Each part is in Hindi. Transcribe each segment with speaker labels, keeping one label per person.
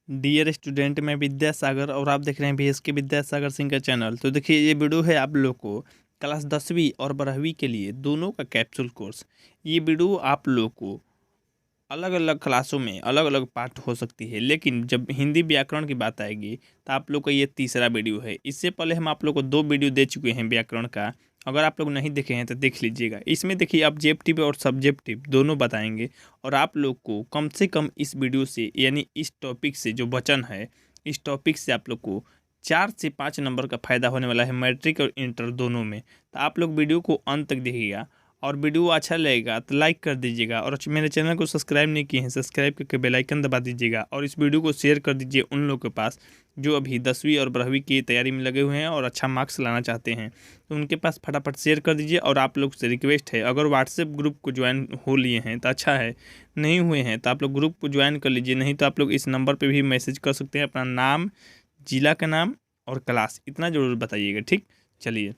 Speaker 1: डियर स्टूडेंट, मैं विद्यासागर और आप देख रहे हैं बीएसके विद्यासागर सिंह का चैनल। तो देखिए, ये वीडियो है आप लोग को क्लास 10वीं और 12वीं के लिए दोनों का कैप्सूल कोर्स। ये वीडियो आप लोग को अलग अलग क्लासों में अलग अलग पार्ट हो सकती है, लेकिन जब हिंदी व्याकरण की बात आएगी तो आप लोग का ये तीसरा वीडियो है। इससे पहले हम आप लोग को 2 वीडियो दे चुके हैं व्याकरण का। अगर आप लोग नहीं देखे हैं तो देख लीजिएगा। इसमें देखिए ऑब्जेक्टिव और सब्जेक्टिव दोनों बताएंगे, और आप लोग को कम से कम इस वीडियो से यानी इस टॉपिक से जो वचन है, इस टॉपिक से आप लोग को 4 से 5 नंबर का फ़ायदा होने वाला है, मैट्रिक और इंटर दोनों में। तो आप लोग वीडियो को अंत तक देखिएगा, और वीडियो अच्छा लगेगा तो लाइक कर दीजिएगा, और मेरे चैनल को सब्सक्राइब नहीं किए हैं सब्सक्राइब करके बेल आइकन दबा दीजिएगा, और इस वीडियो को शेयर कर दीजिए उन लोगों के पास जो अभी 10वीं और 12वीं की तैयारी में लगे हुए हैं और अच्छा मार्क्स लाना चाहते हैं। तो उनके पास फटाफट शेयर कर दीजिए। और आप लोग से रिक्वेस्ट है, अगर व्हाट्सएप ग्रुप को ज्वाइन हो लिए हैं तो अच्छा है, नहीं हुए हैं तो आप लोग ग्रुप को ज्वाइन कर लीजिए। नहीं तो आप लोग इस नंबर पर भी मैसेज कर सकते हैं, अपना नाम, जिला का नाम और क्लास इतना ज़रूर बताइएगा। ठीक, चलिए।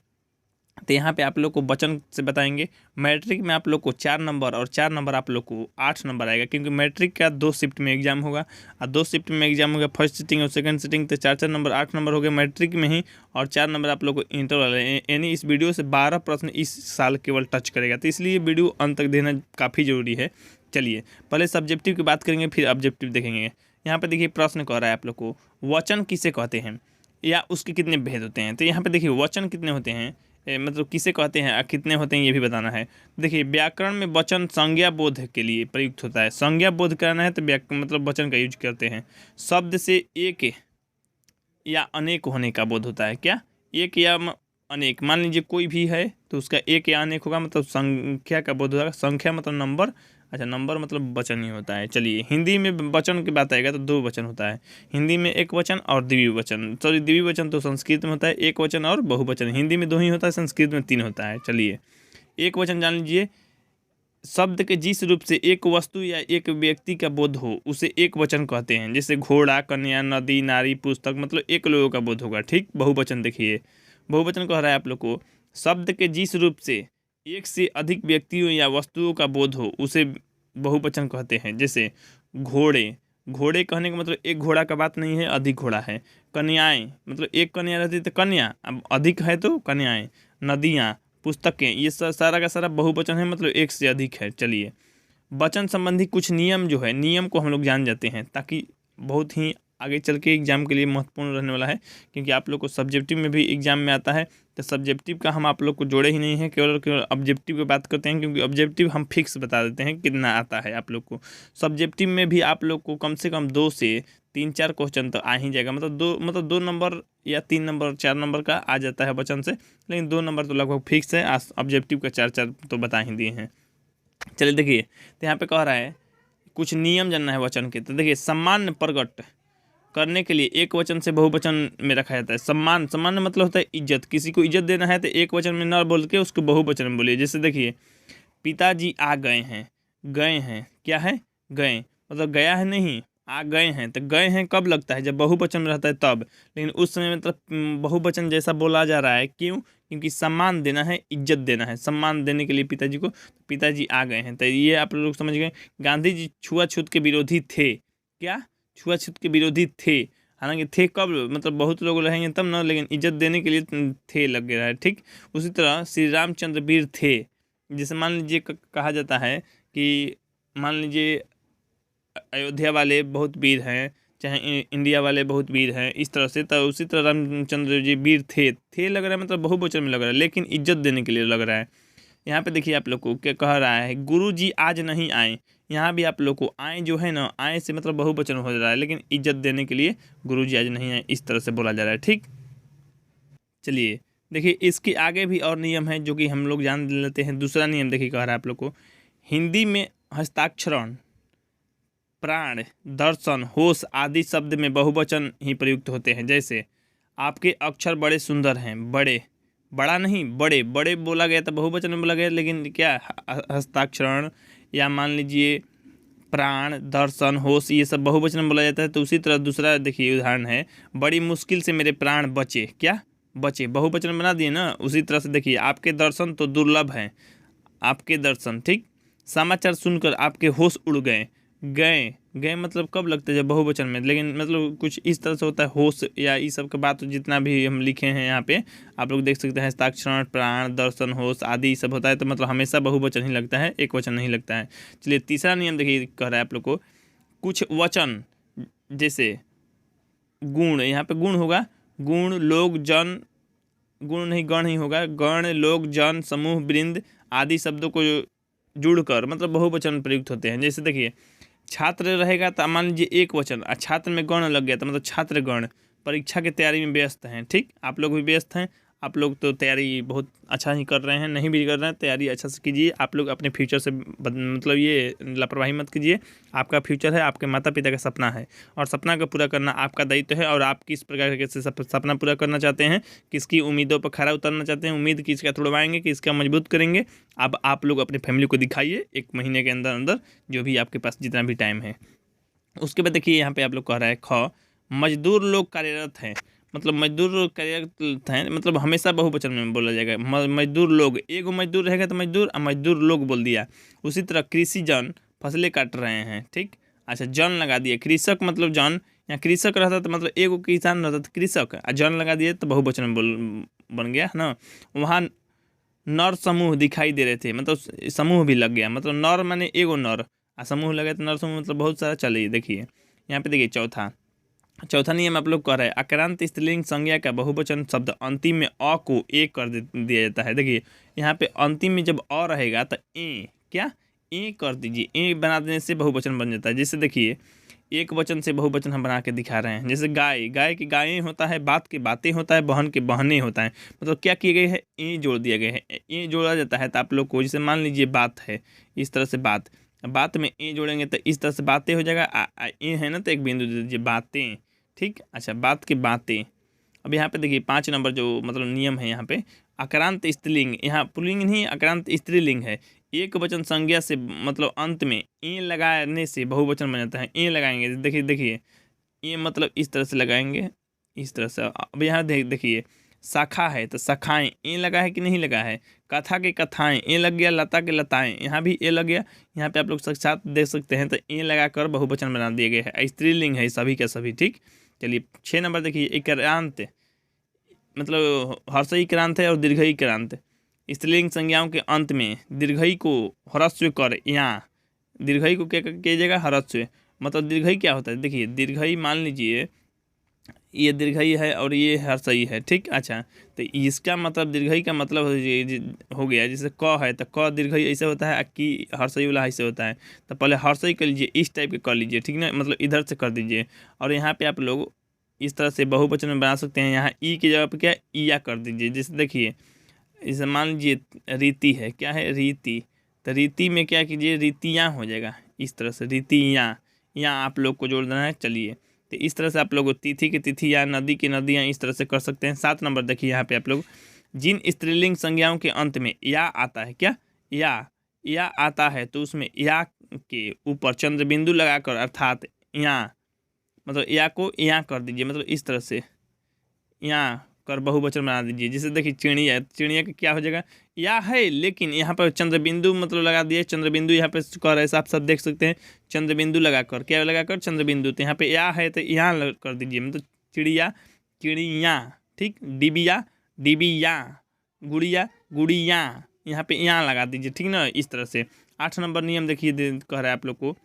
Speaker 1: तो यहाँ पे आप लोग को वचन से बताएंगे। मैट्रिक में आप लोग को 4 नंबर और 4 नंबर आप लोग को 8 नंबर आएगा, क्योंकि मैट्रिक का 2 शिफ्ट में एग्जाम होगा, और 2 शिफ्ट में एग्जाम होगा, फर्स्ट सिटिंग और सेकंड सिटिंग। तो 4 नंबर 8 नंबर हो गए मैट्रिक में ही, और 4 नंबर आप लोग को इंटर वाले। यानी इस वीडियो से 12 प्रश्न इस साल केवल टच करेगा, तो इसलिए वीडियो अंत तक देना काफ़ी ज़रूरी है। चलिए, पहले सब्जेक्टिव की बात करेंगे, फिर ऑब्जेक्टिव देखेंगे। यहाँ पर देखिए प्रश्न कह रहा है आप लोग को, वचन किसे कहते हैं या उसके कितने भेद होते हैं। तो यहाँ पर देखिए वचन कितने होते हैं, मतलब किसे कहते हैं, कितने होते हैं, ये भी बताना है। देखिए, व्याकरण में वचन संज्ञा बोध के लिए प्रयुक्त होता है। संज्ञा बोध कराना है तो मतलब वचन का यूज करते हैं। शब्द से एक या अनेक होने का बोध होता है। क्या? एक या अनेक। मान लीजिए कोई भी है तो उसका एक या अनेक होगा, मतलब संख्या का बोध होगा। संख्या मतलब नंबर, अच्छा नंबर मतलब वचन ही होता है। चलिए, हिंदी में वचन की बात आएगा तो 2 वचन होता है। हिंदी में एक वचन और द्विवचन। सॉरी, द्विवचन तो संस्कृत में होता है, एक वचन और बहुवचन। हिंदी में 2 ही होता है, संस्कृत में 3 होता है। चलिए, एक वचन जान लीजिए, शब्द के जिस रूप से एक वस्तु या एक व्यक्ति का बोध हो उसे एक वचन कहते हैं। जैसे घोड़ा, कन्या, नदी, नारी, पुस्तक, मतलब एक लोगों का बोध होगा। ठीक, बहुवचन देखिए, बहुवचन कह रहा है आप लोग को, शब्द के जिस रूप से एक से अधिक व्यक्तियों या वस्तुओं का बोध हो उसे बहुवचन कहते हैं। जैसे घोड़े, घोड़े कहने का मतलब एक घोड़ा का बात नहीं है, अधिक घोड़ा है। कन्याएं, मतलब एक कन्या रहती तो कन्या, अब अधिक है तो कन्याएं। नदियाँ, पुस्तकें, ये सारा का सारा बहुवचन है, मतलब एक से अधिक है। चलिए, वचन संबंधी कुछ नियम जो है, नियम को हम लोग जान जाते हैं, ताकि बहुत ही आगे चल के एग्जाम के लिए महत्वपूर्ण रहने वाला है। क्योंकि आप लोग को सब्जेक्टिव में भी एग्जाम में आता है, तो सब्जेक्टिव का हम आप लोग को जोड़े ही नहीं है, केवल केवल ऑब्जेक्टिव की बात करते हैं। क्योंकि ऑब्जेक्टिव हम फिक्स बता देते हैं कितना आता है आप लोग को। सब्जेक्टिव में भी आप लोग को कम से कम 2 से 3-4 क्वेश्चन तो आ ही जाएगा। मतलब 2 नंबर या 3 नंबर 4 नंबर का आ जाता है वचन से, लेकिन 2 नंबर तो लगभग फिक्स है। ऑब्जेक्टिव का 4-4 तो बता ही दिए हैं। चलिए देखिए, तो यहाँ पे कह रहा है कुछ नियम जानना है वचन के। तो देखिए, सम्मान प्रकट करने के लिए एक वचन से बहुवचन में रखा जाता है। सम्मान, सम्मान मतलब होता है इज्जत। किसी को इज्जत देना है तो एक वचन में न बोल के उसको बहुवचन में बोलिए। जैसे देखिए, पिताजी आ गए हैं। गए हैं क्या है? गए, मतलब गया है नहीं, आ गए हैं। तो गए हैं कब लगता है? जब बहुवचन में रहता है तब। लेकिन उस समय मतलब बहुवचन जैसा बोला जा रहा है। क्यों? क्योंकि सम्मान देना है, इज्जत देना है। सम्मान देने के लिए पिताजी को पिताजी आ गए हैं। तो ये आप लोग समझ गए। गांधी जी छुआछूत के विरोधी थे। क्या? छुआछूत के विरोधी थे। हालांकि थे कब, मतलब बहुत लोग रहेंगे तब ना, लेकिन इज्जत देने के लिए थे लग रहा है। ठीक, उसी तरह श्री रामचंद्र वीर थे। जैसे मान लीजिए कहा जाता है कि मान लीजिए अयोध्या वाले बहुत वीर हैं, चाहे इंडिया वाले बहुत वीर हैं, इस तरह से। तो उसी तरह रामचंद्र जी वीर थे लग रहा है, मतलब बहुवचन में लग रहा है, लेकिन इज्जत देने के लिए लग रहा है। यहाँ पे देखिए आप लोग को क्या कह रहा है, गुरु जी आज नहीं आए। यहाँ भी आप लोग को आए जो है ना, आए से मतलब बहुवचन हो रहा है, लेकिन इज्जत देने के लिए गुरु जी आज नहीं आए, इस तरह से बोला जा रहा है। ठीक, चलिए देखिए, इसके आगे भी और नियम है जो कि हम लोग जान लेते हैं। दूसरा नियम देखिए कह रहा है आप लोग को, हिंदी में हस्ताक्षरण, प्राण, दर्शन, होश आदि शब्द में बहुवचन ही प्रयुक्त होते हैं। जैसे आपके अक्षर बड़े सुंदर हैं। बड़े, बड़ा नहीं, बड़े, बड़े बोला गया तो बहुवचन में बोला गया, लेकिन क्या हस्ताक्षरण या मान लीजिए प्राण, दर्शन, होश, ये सब बहुवचन में बोला जाता है। तो उसी तरह दूसरा देखिए उदाहरण है, बड़ी मुश्किल से मेरे प्राण बचे। क्या? बचे, बहुवचन में बना दिए ना। उसी तरह से देखिए, आपके दर्शन तो दुर्लभ हैं। आपके दर्शन। ठीक, समाचार सुनकर आपके होश उड़ गए। गए, गए मतलब कब लगता है, जब बहुवचन में, लेकिन मतलब कुछ इस तरह से होता है, होश या इस सब के बात जितना भी हम लिखे हैं यहाँ पे आप लोग देख सकते हैं, हस्ताक्षर, प्राण, दर्शन, होश आदि सब होता है, तो मतलब हमेशा बहुवचन ही लगता है, एक वचन नहीं लगता है। चलिए तीसरा नियम देखिए, कह रहा है आप लोग को, कुछ वचन जैसे गुण, यहाँ पे गुण होगा, गुण, लोग, जन, गुण नहीं गण ही होगा, गण, लोग, जन, समूह, वृंद आदि शब्दों को जुड़कर मतलब बहुवचन प्रयुक्त होते हैं। जैसे देखिए छात्र रहेगा तो मान लीजिए एक वचन, और छात्र में गण लग गया तो मतलब छात्रगण परीक्षा की तैयारी में व्यस्त हैं। ठीक, आप लोग भी व्यस्त हैं, आप लोग तो तैयारी बहुत अच्छा ही कर रहे हैं, नहीं भी कर रहे हैं तैयारी अच्छा से कीजिए। आप लोग अपने फ्यूचर से मतलब ये लापरवाही मत कीजिए, आपका फ्यूचर है, आपके माता पिता का सपना है, और सपना को पूरा करना आपका दायित्व है। और आप किस प्रकार से सपना पूरा करना चाहते हैं, किसकी उम्मीदों पर खरा उतरना चाहते हैं, उम्मीद किसका तुड़वाएंगे, किसका मजबूत करेंगे, अब आप लोग अपने फैमिली को दिखाइए 1 महीने के अंदर अंदर, जो भी आपके पास जितना भी टाइम है। उसके बाद देखिए यहाँ पे आप लोग कह रहा है ख, मजदूर लोग कार्यरत हैं, मतलब मजदूर लोग कार्यरत हैं मतलब हमेशा बहुवचन में बोला जाएगा। मजदूर लोग, एगो मजदूर रहेगा तो मजदूर, और मजदूर लोग बोल दिया। उसी तरह कृषि जन फसलें काट रहे हैं। ठीक, अच्छा जन लगा दिए, कृषक मतलब जन, या कृषक रहता तो मतलब एगो किसान रहता तो कृषक, और जन लगा दिए तो बहुवचन में बन गया है ना। वहाँ नर समूह दिखाई दे रहे थे, मतलब समूह भी लग गया, मतलब नर माने एगो नर, और समूह लगे तो नर समूह मतलब बहुत सारा। चलिए देखिए यहाँ पे देखिए चौथा नियम आप लोग कह रहे हैं, आक्रांत स्त्रीलिंग संज्ञा का बहुवचन शब्द अंतिम में अ को ए कर दिया जाता है। देखिए यहाँ पे अंतिम में जब अ रहेगा तो ए, क्या ए कर दीजिए, ए बना देने से बहुवचन बन जाता है। जैसे देखिए एक वचन से बहुवचन हम बना के दिखा रहे हैं, जैसे गाय, गाय की गायें होता है, बात के बातें होता है, बहन के बहनें होता है, मतलब क्या किए गए है, ए जोड़ दिया गया है, ए जोड़ा जाता है। तो आप लोग को जैसे मान लीजिए बात है, इस तरह से बात में ए जोड़ेंगे तो इस तरह से बातें हो जाएगा, ए है ना तो एक बिंदु दे दीजिए, बातें। ठीक, अच्छा बात की बातें। अब यहाँ पे देखिए 5 नंबर जो मतलब नियम है यहाँ पे, आक्रांत स्त्रीलिंग, यहाँ पुल्लिंग नहीं आक्रांत स्त्रीलिंग है, एक वचन संज्ञा से मतलब अंत में ए लगाने से बहुवचन बन जाता है। ए लगाएंगे, देखिए ए मतलब इस तरह से लगाएंगे, इस तरह से। अब यहाँ देखिए शाखा है तो शाखाएं, ए लगा है कि नहीं लगा है, कथा के कथाएं, ए लग गया, लता के लताएं, यहाँ भी ए लग गया। यहाँ पे आप लोग साक्षात देख सकते हैं, तो ए लगाकर बहुवचन बना दिए गए हैं, स्त्रीलिंग है सभी के सभी। ठीक, चलिए 6 नंबर देखिए, इक्रांत मतलब हर्षई क्रांत है और दीर्घई क्रांत, स्त्रीलिंग संज्ञाओं के अंत में दीर्घई को ह्रस्व कर, यहाँ दीर्घई को क्या कीजिएगा, ह्रस्व। मतलब दीर्घई क्या होता है, देखिए दीर्घई मान लीजिए ये दीर्घई है और ये हर्षई है। ठीक, अच्छा तो इसका मतलब दीर्घई का मतलब हो गया, जैसे क है तो क दीर्घई ऐसे होता है, कि हर्षई वाला ऐसे होता है, तो पहले हर्षई कर लीजिए, इस टाइप के कर लीजिए, ठीक ना, मतलब इधर से कर दीजिए। और यहाँ पे आप लोग इस तरह से बहुवचन में बना सकते हैं, यहाँ ई की जगह पे क्या ईया कर दीजिए। जैसे देखिए इसे मान लीजिए रीति है, क्या है रीति, तो रीति में क्या कीजिए, रीतियाँ हो जाएगा, इस तरह से रीतियाँ, यहाँ आप लोग को जोड़ देना है। चलिए तो इस तरह से आप लोग तिथि की तिथियाँ, नदी की नदियाँ इस तरह से कर सकते हैं। 7 नंबर देखिए यहाँ पे आप लोग, जिन स्त्रीलिंग संज्ञाओं के अंत में या आता है, क्या या आता है, तो उसमें या के ऊपर चंद्र बिंदु लगाकर, अर्थात यहाँ मतलब या को यहाँ कर दीजिए, मतलब इस तरह से यहाँ कर बहुवचन बना दीजिए। जैसे देखिए चिड़िया, चिड़िया का क्या हो जाएगा, या है, लेकिन यहाँ पर चंद्र बिंदु मतलब लगा दिए, चंद्र बिंदु यहाँ पे कर ऐसा आप सब देख सकते हैं, चंद्र बिंदु लगाकर, क्या लगाकर चंद्र बिंदु, तो यहाँ पे या है तो यहाँ कर दीजिए, मतलब चिड़िया चिड़िया। ठीक, डिबिया डिबिया, गुड़िया गुड़िया, यहाँ पे यहाँ लगा दीजिए, ठीक ना, इस तरह से। 8 नंबर नियम देखिए कह रहा है आप लोग को,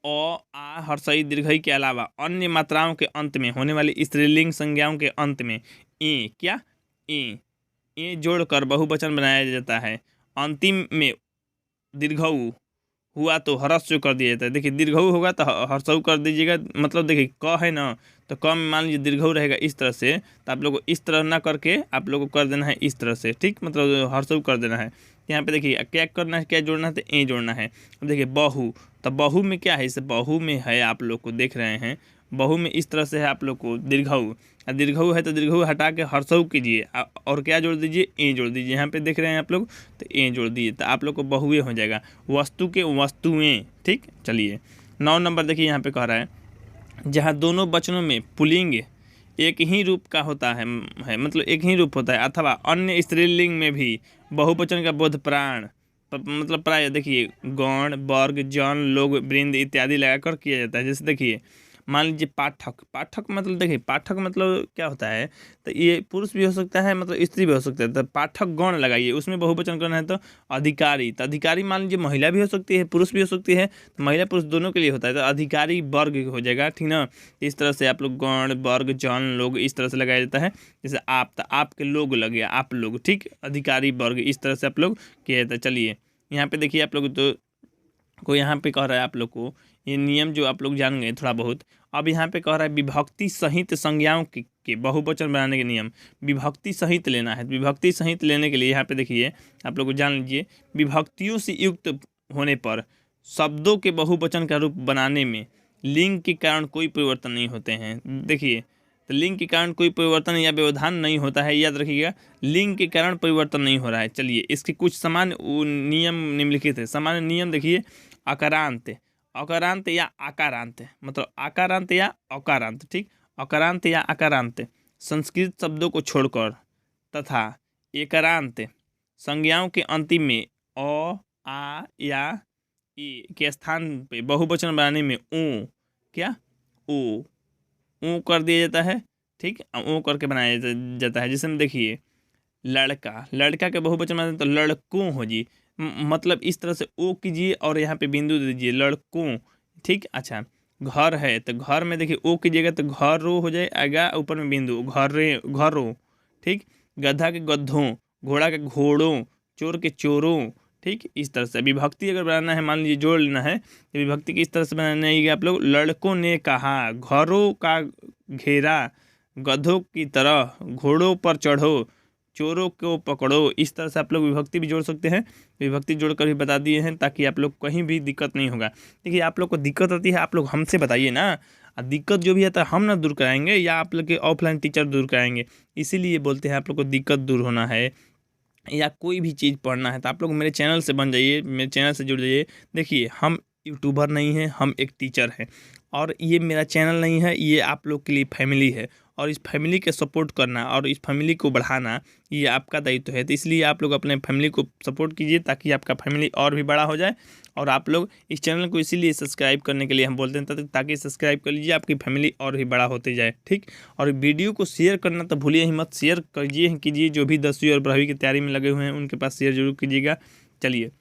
Speaker 1: अ आ हर्षई दीर्घई के अलावा अन्य मात्राओं के अंत में होने वाली स्त्रीलिंग संज्ञाओं के अंत में ए, क्या ए जोड़कर बहुवचन बनाया जाता है। अंतिम में दीर्घऊ हुआ तो ह्रस्व कर दिया जाता है। देखिए दीर्घऊ होगा तो ह्रस्व कर दीजिएगा, मतलब देखिए क है ना, तो क में मान लीजिए दीर्घऊ रहेगा इस तरह से, तो आप लोग को इस तरह ना करके आप लोग को कर देना है इस तरह से। ठीक, मतलब ह्रस्व कर देना है। यहाँ पे देखिए क्या करना है, क्या जोड़ना है, तो ए जोड़ना है। अब देखिए बहु, तो बहु में क्या है, इसे बहु में है आप लोग को देख रहे हैं, बहु में इस तरह से है आप लोग को दीर्घऊ, दीर्घऊ है तो दीर्घऊ हटा के ह्रस्व कीजिए, और क्या जोड़ दीजिए, ए जोड़ दीजिए। यहाँ पे देख रहे हैं आप लोग, तो ए जोड़ दीजिए, तो आप लोग को बहुए हो जाएगा, वस्तु के वस्तुएं। ठीक, चलिए 9 नंबर देखिए यहाँ पे कह रहा है, जहाँ दोनों वचनों में पुल्लिंग एक ही रूप का होता है मतलब एक ही रूप होता है, अथवा अन्य स्त्रीलिंग में भी बहुवचन का बोध प्राण मतलब प्राय देखिए गण, वर्ग, जन, लोग, वृंद इत्यादि लगाकर किया जाता है। जैसे देखिए मान लीजिए पाठक, पाठक मतलब देखिए पाठक मतलब क्या होता है, तो ये पुरुष भी हो सकता है, मतलब स्त्री भी हो सकता है। तो पाठक गण लगाइए, उसमें बहुवचन करना है तो अधिकारी, तो अधिकारी मान लीजिए महिला भी हो सकती है, पुरुष भी हो सकती है, तो महिला पुरुष दोनों के लिए होता है, तो अधिकारी वर्ग हो जाएगा, ठीक ना। इस तरह से आप लोग गण, वर्ग, जन, लोग इस तरह से लगाया जाता है। जैसे आप, तो आपके लोग लग गया, आप लोग, ठीक, अधिकारी वर्ग, इस तरह से आप लोग किया जाता है। चलिए यहाँ पे देखिए आप लोग तो को यहाँ पे कह रहा है आप लोग को ये नियम जो आप लोग जान गए थोड़ा बहुत। अब यहाँ पे कह रहा है विभक्ति सहित संज्ञाओं के बहुवचन बनाने के नियम। विभक्ति सहित लेना है, विभक्ति सहित लेने के लिए यहाँ पे देखिए आप लोग को जान लीजिए, विभक्तियों से युक्त होने पर शब्दों के बहुवचन का रूप बनाने में लिंग के कारण कोई परिवर्तन नहीं होते हैं। देखिए तो लिंग के कारण कोई परिवर्तन या व्यवधान नहीं होता है, याद रखिएगा, लिंग के कारण परिवर्तन नहीं हो रहा है। चलिए इसके कुछ सामान्य नियम निम्नलिखित है। सामान्य नियम देखिए, अकारांत, अकारांत या आकारांत, मतलब आकारांत या अकारांत, ठीक, अकारांत या आकारांत संस्कृत शब्दों को छोड़कर तथा एकारांत संज्ञाओं के अंतिम में अ, आ या ई के स्थान पे बहुवचन बनाने में ऊ, क्या, ऊ, ऊ कर दिया जाता है, ठीक, ऊ करके बनाया जाता है। जिसमें देखिए लड़का, लड़का के बहुवचन बनाते हैं तो लड़कों हो जी, मतलब इस तरह से ओ कीजिए और यहाँ पे बिंदु दे दीजिए, लड़कों, ठीक। अच्छा घर है तो घर में देखिए ओ कीजिएगा तो घर रो हो जाएगा, ऊपर में बिंदु, घर रे, घरों, ठीक। गधा के गधों, घोड़ा के घोड़ों, चोर के चोरों, ठीक। इस तरह से विभक्ति अगर बनाना है, मान लीजिए जोड़ लेना है, तो विभक्ति किस तरह से बनाना है आप लोग, लड़कों ने कहा, घरों का घेरा, गधों की तरह, घोड़ों पर चढ़ो, चोरों को पकड़ो। इस तरह से आप लोग विभक्ति भी जोड़ सकते हैं, विभक्ति जोड़कर भी बता दिए हैं ताकि आप लोग कहीं भी दिक्कत नहीं होगा। देखिए आप लोग को दिक्कत आती है आप लोग हमसे बताइए ना, दिक्कत जो भी आता है हम ना दूर कराएंगे या आप लोग के ऑफलाइन टीचर दूर कराएंगे। इसीलिए बोलते हैं आप लोग को दिक्कत दूर होना है या कोई भी चीज़ पढ़ना है तो आप लोग मेरे चैनल से बन जाइए, मेरे चैनल से जुड़ जाइए। देखिए हम यूट्यूबर नहीं हैं, हम एक टीचर हैं और ये मेरा चैनल नहीं है, ये आप लोग के लिए फैमिली है और इस फैमिली के सपोर्ट करना और इस फैमिली को बढ़ाना ये आपका दायित्व है। तो इसलिए आप लोग अपने फैमिली को सपोर्ट कीजिए ताकि आपका फैमिली और भी बड़ा हो जाए। और आप लोग इस चैनल को इसीलिए सब्सक्राइब करने के लिए हम बोलते हैं ताकि सब्सक्राइब कर लीजिए, आपकी फैमिली और भी बड़ा होते जाए, ठीक। और वीडियो को शेयर करना तो भूलिए ही मत, शेयर कीजिए जो भी 10वीं और 12वीं की तैयारी में लगे हुए हैं उनके पास शेयर जरूर कीजिएगा। चलिए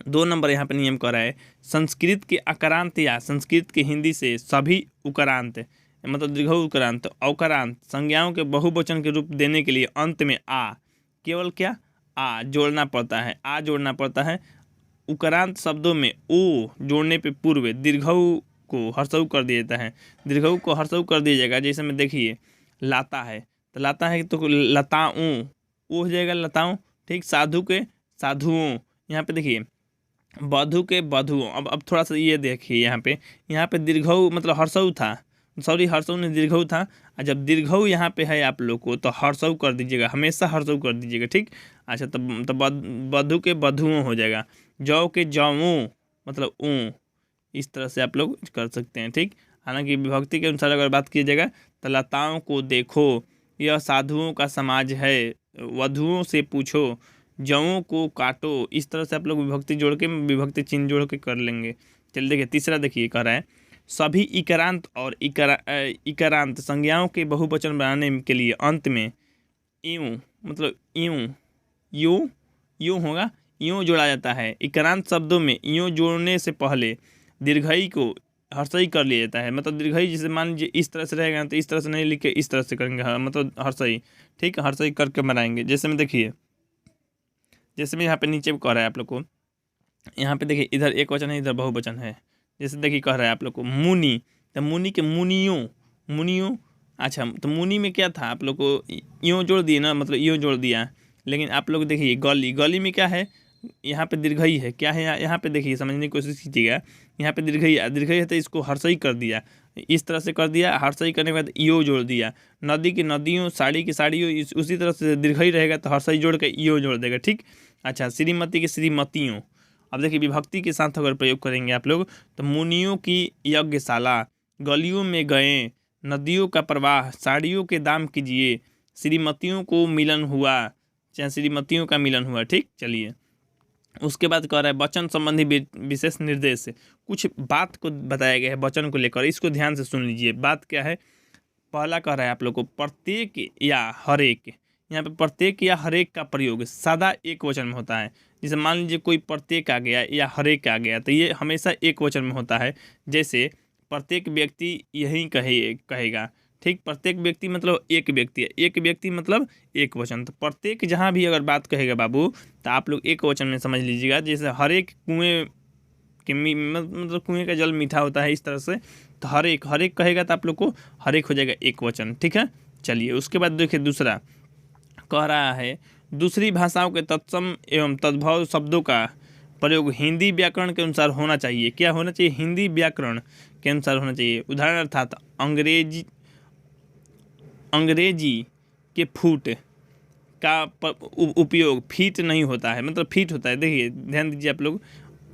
Speaker 1: 2 नंबर यहाँ पे नियम कर रहा है, संस्कृत के अकारांत या संस्कृत के हिंदी से सभी उकारांत, मतलब दीर्घ उकारांत, औकारांत संज्ञाओं के बहुवचन के रूप देने के लिए अंत में आ, केवल क्या, आ जोड़ना पड़ता है, आ जोड़ना पड़ता है। उकारांत शब्दों में ओ जोड़ने पे पूर्व दीर्घऊ को हर्षऊ कर दिया जाता है, दीर्घऊ को हर्षऊ कर दिया जाएगा। जैसे में देखिए लाता है तो लाता है तो लताऊँ, वो हो जाएगा लताऊँ, ठीक। साधु के साधुओं, यहाँ पे देखिए बधु के बधुओं। अब थोड़ा सा ये देखिए यहाँ पे दीर्घऊ मतलब हर्षऊ था, सॉरी हर्षऊ ने दीर्घऊ था, और जब दीर्घऊ यहाँ पे है आप लोग को तो हर्षऊ कर दीजिएगा, हमेशा हर्षऊ कर दीजिएगा, ठीक। अच्छा तो बधु के बधुओं हो जाएगा, जौ के जौओं मतलब ऊँ, इस तरह से आप लोग कर सकते हैं, ठीक। हालांकि विभक्ति के अनुसार अगर बात की जाएगा तो लताओं को देखो, यह साधुओं का समाज है, वधुओं से पूछो, जौओं को काटो। इस तरह से आप लोग विभक्ति जोड़ के विभक्ति चिन्ह जोड़ के कर लेंगे। चलिए देखिए तीसरा देखिए कह रहा है, सभी इकारांत और इकारांत संज्ञाओं के बहुवचन बनाने के लिए अंत में यूं, मतलब यूं, यूं, यूं होगा, यूं जोड़ा जाता है। इकारांत शब्दों में यूं जोड़ने से पहले दीर्घई को हर्षई कर लिया जाता है, मतलब दीर्घई जैसे मान लीजिए इस तरह से रहेगा तो इस तरह से नहीं लिख के इस तरह से करेंगे, हाँ, मतलब हर्षई, ठीक, हर्षई करके बनाएंगे। जैसे में देखिए, जैसे में यहाँ पे नीचे कह रहा है आप लोग को, यहाँ पे देखिए इधर एक वचन है इधर बहुवचन है। जैसे देखिए कह रहा है आप लोग को मुनि, तो मुनि के मुनियों, मुनियों। अच्छा तो मुनि में क्या था आप लोग को यूँ जोड़ दिए ना, मतलब यूँ जोड़ दिया। लेकिन आप लोग देखिए गली, गली में क्या है, यहाँ पे दीर्घई है, क्या है यहाँ पे देखिए समझने की कोशिश कीजिएगा, यहाँ पे दीर्घई है तो इसको हर्षई कर दिया, इस तरह से कर दिया, हर्षई करने के बाद यो जोड़ दिया। नदी की नदियों, साड़ी की साड़ियों, उसी तरह से दीर्घई रहेगा तो हर्षई जोड़ के यो जोड़ देगा, ठीक। अच्छा श्रीमती की श्रीमतियों। अब देखिए विभक्ति के साथ अगर प्रयोग करेंगे आप लोग तो मुनियों की यज्ञशाला, गलियों में गए, नदियों का प्रवाह, साड़ियों के दाम कीजिए, श्रीमतियों को मिलन हुआ, चाहे श्रीमतियों का मिलन हुआ, ठीक। चलिए उसके बाद कह रहा है वचन संबंधी विशेष निर्देश से कुछ बात को बताया गया है वचन को लेकर, इसको ध्यान से सुन लीजिए। बात क्या है, पहला कह रहा है आप लोग को प्रत्येक या हरेक। यहाँ पे प्रत्येक या हरेक का प्रयोग सदा एक वचन में होता है। जैसे मान लीजिए कोई प्रत्येक आ गया या हरेक आ गया तो ये हमेशा एक वचन में होता है। जैसे प्रत्येक व्यक्ति यही कहेगा, ठीक। प्रत्येक व्यक्ति मतलब एक व्यक्ति है, एक व्यक्ति मतलब एक वचन। तो प्रत्येक जहाँ भी अगर बात कहेगा बाबू तो आप लोग एक वचन में समझ लीजिएगा। जैसे हरेक कुएँ के मतलब कुएँ का जल मीठा होता है, इस तरह से। तो हरेक हरेक कहेगा तो आप लोग को हरेक हो जाएगा एक वचन, ठीक है। चलिए उसके बाद देखिए दूसरा कह रहा है दूसरी भाषाओं के तत्सम एवं तद्भव शब्दों का प्रयोग हिंदी व्याकरण के अनुसार होना चाहिए। क्या होना चाहिए? हिंदी व्याकरण के अनुसार होना चाहिए। उदाहरण अर्थात अंग्रेजी के फूट का उपयोग फीट नहीं होता है, मतलब फीट होता है। देखिए ध्यान दीजिए आप लोग,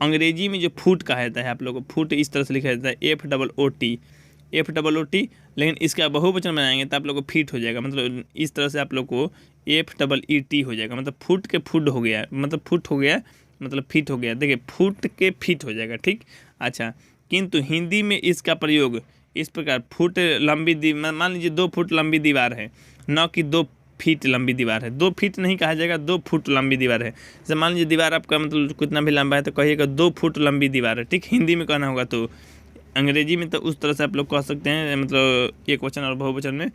Speaker 1: अंग्रेजी में जो फूट कहा जाता है आप लोग को फूट इस तरह से लिखा जाता है FOOT, लेकिन इसका बहुवचन बनाएंगे तो आप लोग को फीट हो जाएगा। मतलब इस तरह से आप लोग को FEET हो जाएगा। मतलब फुट के फुट हो गया, मतलब फुट हो गया मतलब फिट हो गया। देखिए फुट के फिट हो जाएगा, ठीक। अच्छा, किंतु हिंदी में इसका प्रयोग इस प्रकार फुट लंबी मान लीजिए 2 फुट लंबी दीवार है, न कि 2 फीट लंबी दीवार है। 2 फीट नहीं कहा जाएगा, 2 फुट लंबी दीवार है। जैसे मान लीजिए दीवार आपका मतलब कितना भी लंबा है तो कहिएगा 2 फुट लंबी दीवार है, ठीक। हिंदी में कहना होगा तो अंग्रेजी में तो उस तरह से आप लोग कह सकते हैं, मतलब एक वचन और बहुवचन में।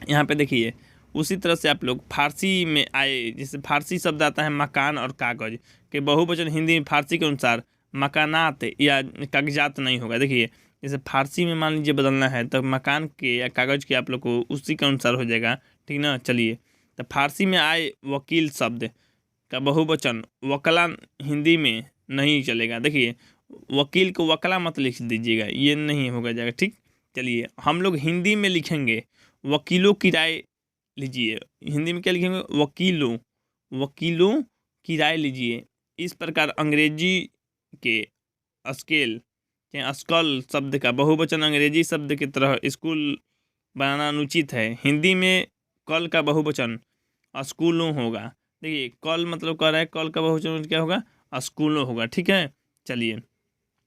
Speaker 1: यहाँ पे देखिए उसी तरह से आप लोग फारसी में आए, जैसे फारसी शब्द आता है मकान और कागज़ के बहुवचन हिंदी में फारसी के अनुसार मकानात या कागजात नहीं होगा। देखिए जैसे फारसी में मान लीजिए बदलना है तो मकान के या कागज़ के आप लोग को उसी के अनुसार हो जाएगा, ठीक ना। चलिए तो फारसी में आए वकील शब्द का बहुवचन वकला हिंदी में नहीं चलेगा। देखिए वकील को वकला मत लिख दीजिएगा, ये नहीं होगा जाएगा, ठीक। चलिए हम लोग हिंदी में लिखेंगे वकीलों की राय लीजिए। हिंदी में क्या लिखेंगे? वकीलों की राय लीजिए। इस प्रकार अंग्रेजी के स्कल शब्द का बहुवचन अंग्रेजी शब्द की तरह स्कूल बनाना अनुचित है। हिंदी में कल का बहुवचन स्कूलों होगा। देखिए कल मतलब कह रहा है कल का बहुवचन क्या होगा? स्कूलों होगा, ठीक है। चलिए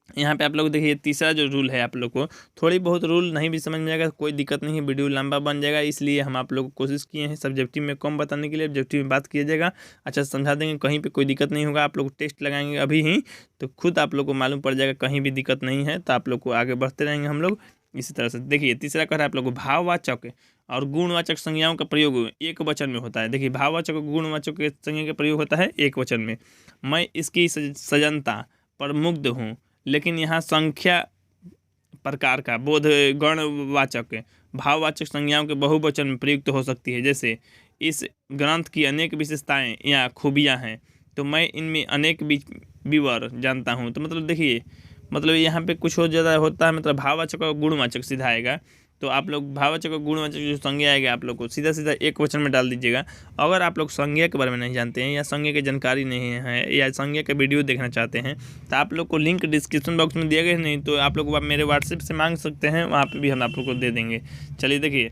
Speaker 1: यहाँ पे आप लोग देखिए तीसरा जो रूल है आप लोग को थोड़ी बहुत रूल नहीं भी समझ में आएगा कोई दिक्कत नहीं है, वीडियो लंबा बन जाएगा, इसलिए हम आप लोग को कोशिश किए हैं सब्जेक्टिव में कम बताने के लिए, ऑब्जेक्टिव में बात किया जाएगा, अच्छा समझा देंगे, कहीं पे कोई दिक्कत नहीं होगा। आप लोग टेस्ट लगाएंगे अभी ही तो खुद आप लोग को मालूम पड़ जाएगा कहीं भी दिक्कत नहीं है, तो आप लोग को आगे बढ़ते रहेंगे हम लोग इसी तरह से। देखिए तीसरा कह रहा है आप लोग को भाववाचक और गुणवाचक संज्ञाओं का प्रयोग एक वचन में होता है। देखिए भाववाचक और गुणवाचक के संज्ञा का प्रयोग होता है एक वचन में। मैं इसकी सजनता पर मुग्ध हूँ, लेकिन यहाँ संख्या प्रकार का बोध गणवाचक भाववाचक संज्ञाओं के बहुवचन में प्रयुक्त हो सकती है। जैसे इस ग्रंथ की अनेक विशेषताएं या खूबियां हैं तो मैं इनमें अनेक विवर जानता हूँ। तो मतलब देखिए मतलब यहाँ पे कुछ हो ज़्यादा होता है, मतलब भाववाचक और गुणवाचक सीधा आएगा। तो आप लोग भाववाचक और गुणवाचक जो संज्ञा आएगा आप लोग को सीधा सीधा एक वचन में डाल दीजिएगा। अगर आप लोग संज्ञा के बारे में नहीं जानते हैं या संज्ञा की जानकारी नहीं है या संज्ञा का वीडियो देखना चाहते हैं तो आप लोग को लिंक डिस्क्रिप्शन बॉक्स में दिया गया है, नहीं तो आप लोग मेरे व्हाट्सएप से मांग सकते हैं, वहाँ पर भी हम आप लोग को दे देंगे। चलिए देखिए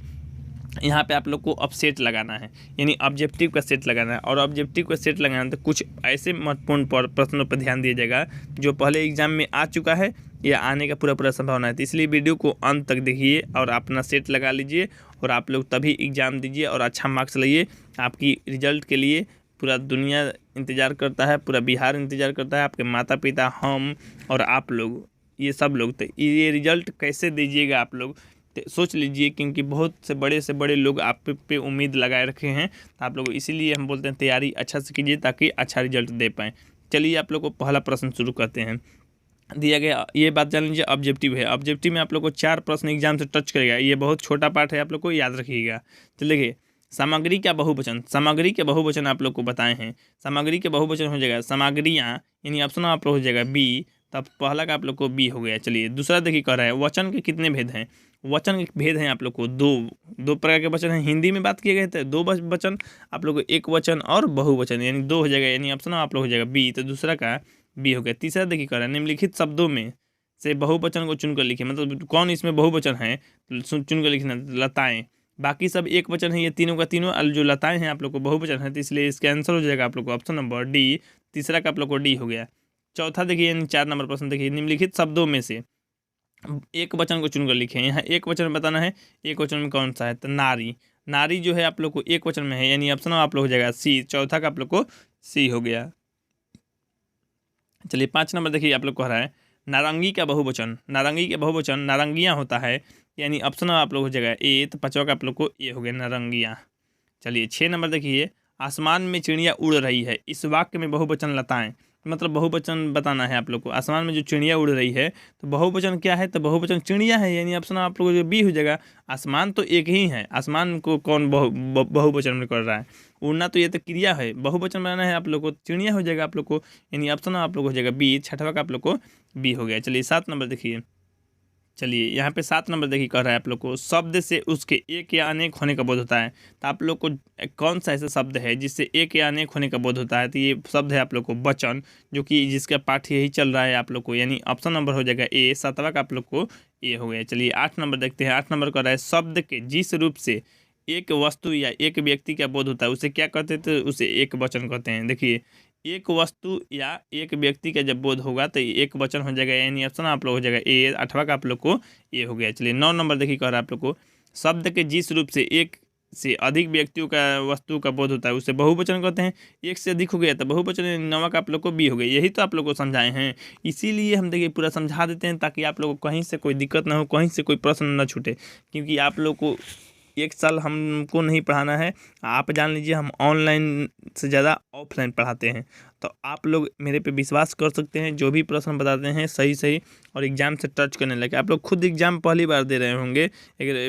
Speaker 1: यहाँ पे आप लोग को अब सेट लगाना है, यानी ऑब्जेक्टिव का सेट लगाना है। और ऑब्जेक्टिव का सेट लगाना है तो कुछ ऐसे महत्वपूर्ण प्रश्नों पर ध्यान दिया जाएगा जो पहले एग्जाम में आ चुका है या आने का पूरा संभावना है। तो इसलिए वीडियो को अंत तक देखिए और अपना सेट लगा लीजिए और आप लोग तभी एग्ज़ाम दीजिए और अच्छा मार्क्स लाइए। आपकी रिजल्ट के लिए पूरा दुनिया इंतज़ार करता है, पूरा बिहार इंतज़ार करता है, आपके माता पिता, हम और आप लोग, ये सब लोग। तो ये रिजल्ट कैसे दीजिएगा आप लोग सोच लीजिए, क्योंकि बहुत से बड़े लोग आप पे उम्मीद लगाए रखे हैं। तो आप लोग इसीलिए हम बोलते हैं तैयारी अच्छा से कीजिए ताकि अच्छा रिजल्ट दे पाएँ। चलिए आप लोग को पहला प्रश्न शुरू करते हैं। दिया गया ये बात जान लीजिए ऑब्जेक्टिव है। ऑब्जेक्टिव में आप लोग को 4 प्रश्न एग्जाम से टच करेगा, ये बहुत छोटा पार्ट है, आप लोग को याद रखिएगा। तो देखिए सामग्री का बहुवचन, सामग्री के बहुवचन आप लोग को बताए हैं। सामग्री के बहुवचन हो जाएगा सामग्रियाँ, यानी ऑप्शन आप लोग हो जाएगा बी, तब पहला का आप लोग को बी हो गया। चलिए दूसरा देखिए कह रहा है वचन के कितने भेद हैं। वचन के भेद हैं आप लोग को दो प्रकार के वचन हैं। हिंदी में बात किए गए थे 2 वचन, आप लोग को एक वचन और बहुवचन यानी 2 हो जाएगा, यानी ऑप्शन आप लोग हो जाएगा बी, तो दूसरा का बी हो गया। तीसरा देखिए कह रहा है निम्नलिखित शब्दों में से बहुवचन को चुनकर लिखिए, मतलब कौन इसमें बहुवचन है चुनकर लिखना। लताएं, बाकी सब एक वचन है, ये तीनों का तीनों जो लताएं हैं आप लोग को बहुवचन है, तो इसलिए इसका आंसर हो जाएगा आप लोग को ऑप्शन नंबर डी, तीसरा का आप लोग को डी हो गया। चौथा देखिए यानी 4 नंबर प्रश्न देखिए, निम्नलिखित शब्दों में से एक वचन को चुनकर लिखें। यहाँ एक वचन में बताना है, एक वचन में कौन सा है, तो नारी। नारी जो है आप लोग को एक वचन में है, यानी ऑप्शन आप लोग हो जाएगा सी। चौथा का आप लोग को सी हो गया। चलिए 5 नंबर देखिए आप लोग को रहा है, नारंगी का बहुवचन। नारंगी का बहुवचन नारंगियाँ होता है, यानी ऑप्शन आप लोग हो जाएगा ए। तो 5वां का आप लोग को ए हो गया, नारंगियाँ। चलिए 6 नंबर देखिए, आसमान में चिड़िया उड़ रही है। इस वाक्य में बहुवचन लताएं, मतलब बहुवचन बताना है आप लोग को। आसमान में जो चिड़िया उड़ रही है तो बहुवचन क्या है, तो बहुवचन चिड़िया है, यानी ऑप्शन आप लोग जो बी हो जाएगा। आसमान तो एक ही है, आसमान को कौन बहुवचन में कर रहा है, उड़ना तो ये तो क्रिया है। बहुवचन बनाना है आप लोग को, चिड़िया हो जाएगा आप लोग को, यानी ऑप्शन आप लोग हो जाएगा बी। 6वां का आप लोग को बी हो गया। चलिए 7 नंबर देखिए, चलिए यहाँ पे 7 नंबर देखिए कह रहा है आप लोग को, शब्द से उसके एक या अनेक होने का बोध होता है। तो आप लोग को कौन सा ऐसा शब्द है जिससे एक या अनेक होने का बोध होता है, तो ये शब्द है आप लोग को वचन, जो कि जिसका पाठ यही चल रहा है आप लोग को, यानी ऑप्शन नंबर हो जाएगा ए। 7वां का आप लोग को ए हो गया। चलिए 8 नंबर देखते हैं। 8 नंबर कह रहा है, शब्द के जिस रूप से एक वस्तु या एक व्यक्ति का बोध होता है उसे क्या कहते हैं, तो उसे एक वचन कहते हैं। देखिए एक वस्तु या एक व्यक्ति का जब बोध होगा तो एक वचन हो जाएगा, यानी ऑप्शन आप लोग हो जाएगा ए। 8वां का आप लोग को ए हो गया। चलिए 9 नंबर देखिए कह रहा है आप लोग को, शब्द के जिस रूप से एक से अधिक व्यक्तियों का वस्तु का बोध होता है उसे बहुवचन कहते हैं। एक से अधिक हो गया तो बहुवचन, 9वां का आप लोग को बी हो गया। यही तो आप लोग को समझाए हैं, इसीलिए हम देखिए पूरा समझा देते हैं ताकि आप लोग को कहीं से कोई दिक्कत ना हो, कहीं से कोई प्रश्न न छूटे। क्योंकि आप लोग को एक साल हमको नहीं पढ़ाना है, आप जान लीजिए हम ऑनलाइन से ज़्यादा ऑफलाइन पढ़ाते हैं। तो आप लोग मेरे पे विश्वास कर सकते हैं, जो भी प्रश्न बताते हैं सही सही और एग्ज़ाम से टच करने लगे। आप लोग खुद एग्ज़ाम पहली बार दे रहे होंगे,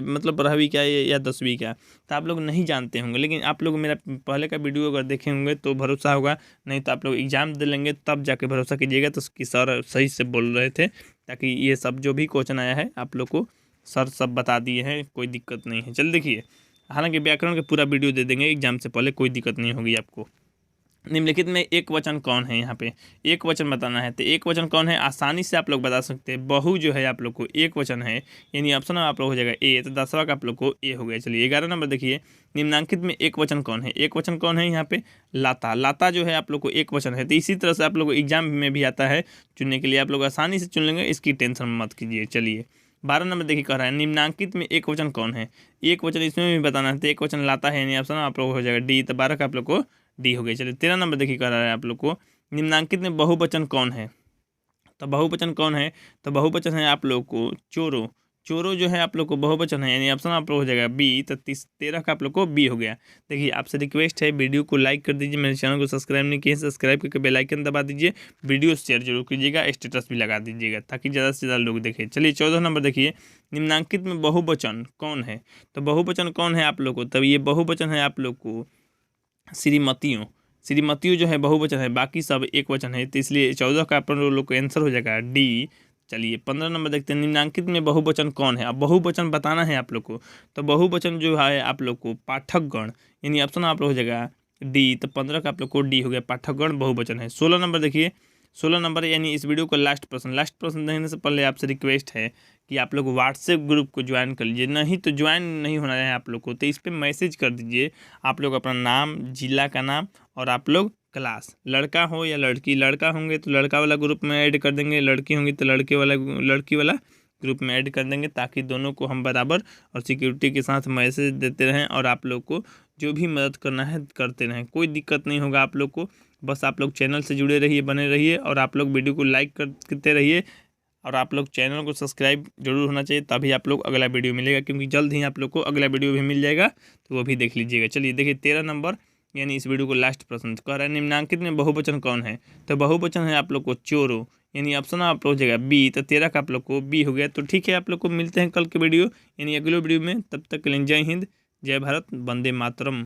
Speaker 1: मतलब 12वीं का या 10वीं का, तो आप लोग नहीं जानते होंगे। लेकिन आप लोग मेरा पहले का वीडियो अगर देखे होंगे तो भरोसा होगा, नहीं तो आप लोग एग्ज़ाम दे लेंगे तब जाके भरोसा कीजिएगा। तो कि सर सही से बोल रहे थे, ताकि ये सब जो भी क्वेश्चन आया है आप लोग को सर सब बता दिए हैं, कोई दिक्कत नहीं है। चल देखिए, हालांकि व्याकरण का पूरा वीडियो दे देंगे एग्जाम से पहले, कोई दिक्कत नहीं होगी आपको। निम्नलिखित में एक वचन कौन है, यहाँ पे एक वचन बताना है। तो एक वचन कौन है आसानी से आप लोग बता सकते हैं, बहु जो है आप लोग को एक वचन है, यानी ऑप्शन आप लोग हो जाएगा ए। तो 10वां का आप लोग को ए हो गया। चलिए 11 नंबर देखिए, निम्नांकित में एक वचन कौन है। एक वचन कौन है यहाँ पे, लाता। लाता जो है आप लोग को एक वचन है। तो इसी तरह से आप लोग को एग्जाम में भी आता है चुनने के लिए, आप लोग आसानी से चुन लेंगे, इसकी टेंशन मत कीजिए। चलिए 12 नंबर देखिए कह रहा है, निम्नांकित में एक वचन कौन है। एक वचन इसमें भी बताना है, तो एक वचन लाता है, यानी ऑप्शन आप लोग हो जाएगा डी। तो 12 का आप लोग को डी हो गया। चलिए 13 नंबर देखिए कह रहा है आप लोग को, निम्नांकित में बहुवचन कौन है। तो बहुवचन कौन है, तो बहुवचन है आप लोग को चोरो। चोरो जो है आप लोग को बहुवचन है, यानी ऑप्शन आप लोग हो जाएगा बी। तो 13 का आप लोग को बी हो गया। देखिए आपसे रिक्वेस्ट है, वीडियो को लाइक कर दीजिए, मेरे चैनल को सब्सक्राइब नहीं किए सब्सक्राइब करके बेल आइकन दबा दीजिए, वीडियो शेयर जरूर कीजिएगा, स्टेटस भी लगा दीजिएगा ताकि ज़्यादा से ज़्यादा लोग देखें। चलिए 14 नंबर देखिए, निम्नांकित में बहुवचन कौन है। तो बहुवचन कौन है आप लोग को, तब ये बहुवचन है आप लोग को श्रीमतियों। श्रीमतियों जो है बहुवचन है, बाकी सब एक वचन है, तो इसलिए 14 का अपन लोग को आंसर हो जाएगा डी। चलिए 15 नंबर देखते हैं, निम्नांकित में बहुवचन कौन है। अब बहुवचन बताना है आप लोग को, तो बहुवचन जो है आप लोग को पाठकगण, यानी ऑप्शन आप लोग हो जाएगा डी। तो 15 का आप लोग को डी हो गया, पाठकगण बहुवचन है। 16 नंबर देखिए, 16 नंबर यानी इस वीडियो को लास्ट प्रश्न देखने से पहले आपसे रिक्वेस्ट है कि आप लोग व्हाट्सएप ग्रुप को ज्वाइन कर लीजिए, नहीं तो ज्वाइन नहीं होना है आप लोग को, तो इस पर मैसेज कर दीजिए आप लोग अपना नाम, जिला का नाम और आप लोग क्लास, लड़का हो या लड़की। लड़का होंगे तो लड़का वाला ग्रुप में ऐड कर देंगे, लड़की होंगी तो लड़की वाला ग्रुप में ऐड कर देंगे, ताकि दोनों को हम बराबर और सिक्योरिटी के साथ मैसेज देते रहें और आप लोग को जो भी मदद करना है करते रहें, कोई दिक्कत नहीं होगा आप लोग को। बस आप लोग चैनल से जुड़े रहिए, बने रहिए, और आप लोग वीडियो को लाइक करते रहिए, और आप लोग चैनल को सब्सक्राइब जरूर होना चाहिए, तभी आप लोग अगला वीडियो मिलेगा, क्योंकि जल्द ही आप लोग को अगला वीडियो भी मिल जाएगा, तो वो भी देख लीजिएगा। चलिए देखिए 13 नंबर यानी इस वीडियो को लास्ट प्रश्न कह रहा है, निम्नांकित में बहुवचन कौन है। तो बहुवचन है आप लोग को चोरो, यानी ऑप्शन आप लोग हो जाएगा बी। तो 13 का आप लोग को बी हो गया। तो ठीक है, आप लोग को मिलते हैं कल के वीडियो यानी अगले वीडियो में, तब तक के लिए जय हिंद, जय भारत, वंदे मातरम।